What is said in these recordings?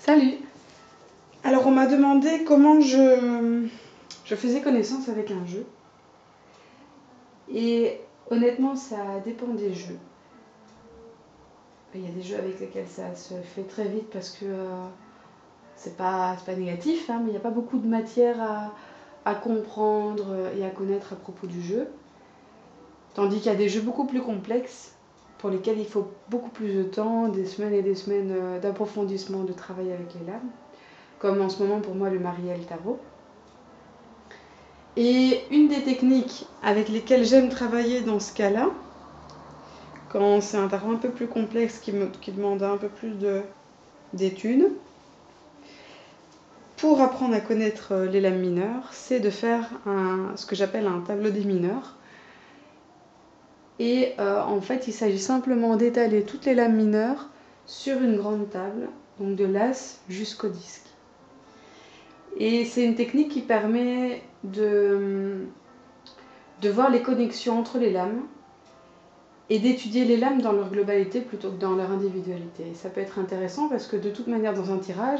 Salut! Alors on m'a demandé comment je faisais connaissance avec un jeu. Et honnêtement, ça dépend des jeux. Il y a des jeux avec lesquels ça se fait très vite parce que c'est pas négatif, hein, mais il n'y a pas beaucoup de matière à comprendre et à connaître à propos du jeu. Tandis qu'il y a des jeux beaucoup plus complexes pour lesquels il faut beaucoup plus de temps, des semaines et des semaines d'approfondissement, de travail avec les lames. Comme en ce moment pour moi le Marielle Tarot. Et une des techniques avec lesquelles j'aime travailler dans ce cas-là, quand c'est un tarot un peu plus complexe qui demande un peu plus d'études, pour apprendre à connaître les lames mineures, c'est de faire ce que j'appelle un tableau des mineurs. Et en fait, il s'agit simplement d'étaler toutes les lames mineures sur une grande table, donc de l'as jusqu'au disque. Et c'est une technique qui permet de voir les connexions entre les lames et d'étudier les lames dans leur globalité plutôt que dans leur individualité. Et ça peut être intéressant parce que de toute manière dans un tirage,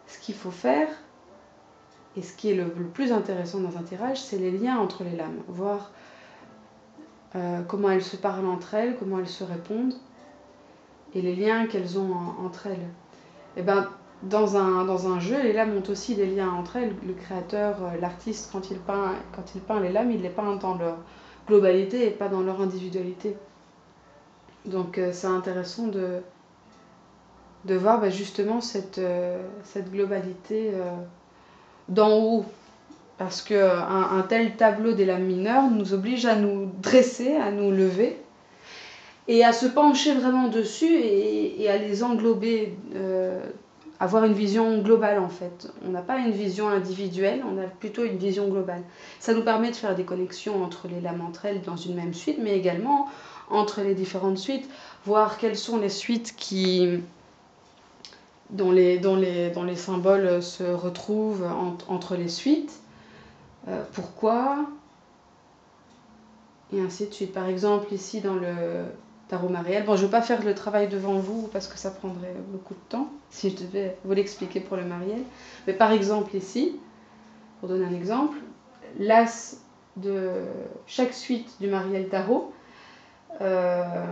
ce qu'il faut faire, et ce qui est le plus intéressant dans un tirage, c'est les liens entre les lames, voir comment elles se parlent entre elles, comment elles se répondent, et les liens qu'elles ont entre elles. Et ben, dans un jeu, les lames ont aussi des liens entre elles. Le créateur, l'artiste, quand il peint les lames, il les peint dans leur globalité et pas dans leur individualité. Donc c'est intéressant de voir justement cette globalité d'en haut. Parce qu'un tel tableau des lames mineures nous oblige à nous dresser, à nous lever et à se pencher vraiment dessus et à les englober, avoir une vision globale en fait. On n'a pas une vision individuelle, on a plutôt une vision globale. Ça nous permet de faire des connexions entre les lames entre elles dans une même suite, mais également entre les différentes suites, voir quelles sont les suites dont les symboles se retrouvent entre les suites, pourquoi, et ainsi de suite. Par exemple, ici dans le tarot Marielle, bon, je ne vais pas faire le travail devant vous parce que ça prendrait beaucoup de temps si je devais vous l'expliquer pour le Marielle, mais par exemple ici, pour donner un exemple, l'as de chaque suite du Marielle Tarot, la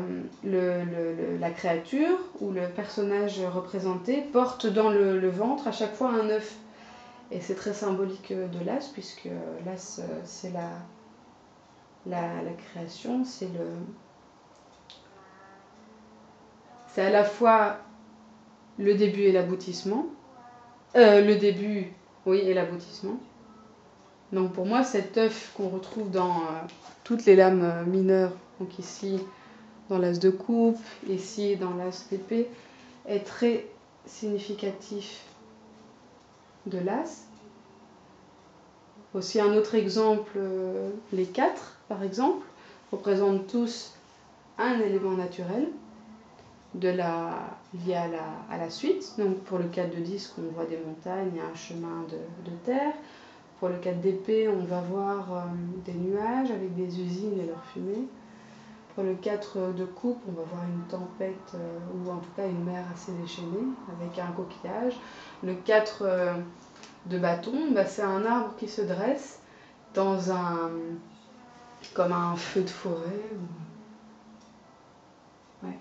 créature ou le personnage représenté porte dans le ventre à chaque fois un œuf. Et c'est très symbolique de l'as, puisque l'as, c'est la création, c'est à la fois le début et l'aboutissement. Le début, oui, et l'aboutissement. Donc pour moi, cet œuf qu'on retrouve dans toutes les lames mineures, donc ici dans l'as de coupe, ici dans l'as d'épée, est très significatif de l'as. Aussi un autre exemple, les 4 par exemple, représentent tous un élément naturel lié à la suite. Donc pour le 4 de disque, on voit des montagnes et un chemin de terre. Pour le 4 d'épée, on va voir des nuages avec des usines et leur fumée. Pour le 4 de coupe, on va voir une tempête ou en tout cas une mer assez déchaînée avec un coquillage. Le 4 de bâton, c'est un arbre qui se dresse comme un feu de forêt. Ouais.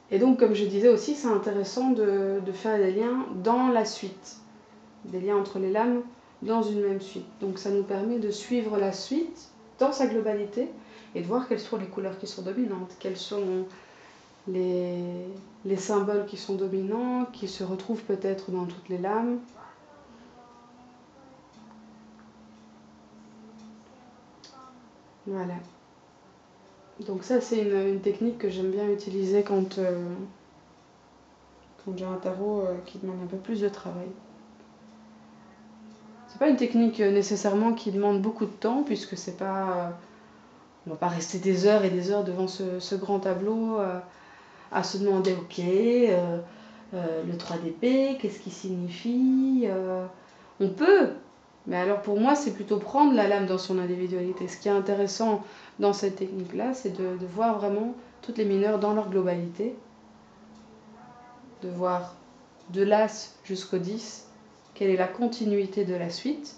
Et donc, comme je disais aussi, c'est intéressant de faire des liens dans la suite, des liens entre les lames dans une même suite. Donc ça nous permet de suivre la suite dans sa globalité et de voir quelles sont les couleurs qui sont dominantes, quels sont les symboles qui sont dominants, qui se retrouvent peut-être dans toutes les lames. Voilà. Donc ça, c'est une technique que j'aime bien utiliser quand j'ai un tarot qui demande un peu plus de travail. C'est pas une technique nécessairement qui demande beaucoup de temps, puisque c'est pas... on va pas rester des heures et des heures devant ce grand tableau à se demander, ok, le 3 d'épée, qu'est-ce qu'il signifie on peut Mais alors pour moi, c'est plutôt prendre la lame dans son individualité. Ce qui est intéressant dans cette technique-là, c'est de voir vraiment toutes les mineurs dans leur globalité, de voir de l'As jusqu'au 10, quelle est la continuité de la suite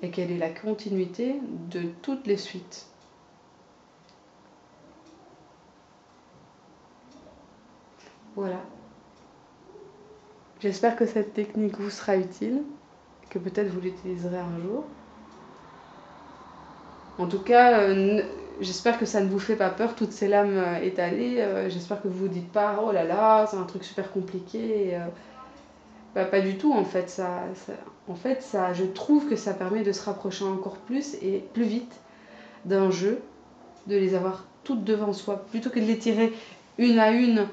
et quelle est la continuité de toutes les suites. Voilà. J'espère que cette technique vous sera utile, que peut-être vous l'utiliserez un jour. En tout cas, j'espère que ça ne vous fait pas peur, toutes ces lames étalées. J'espère que vous vous dites pas, oh là là, c'est un truc super compliqué. Pas du tout, en fait. Je trouve que ça permet de se rapprocher encore plus et plus vite d'un jeu, de les avoir toutes devant soi, plutôt que de les tirer une à une.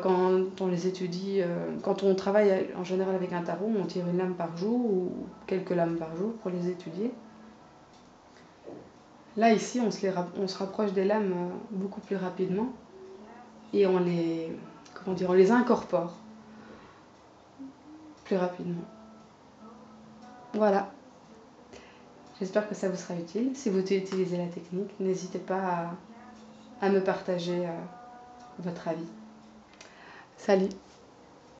Quand on les étudie, quand on travaille en général avec un tarot, on tire une lame par jour ou quelques lames par jour pour les étudier. Là, ici, on se rapproche des lames beaucoup plus rapidement et on les incorpore plus rapidement. Voilà. J'espère que ça vous sera utile. Si vous utilisez la technique, n'hésitez pas à me partager votre avis. Salut!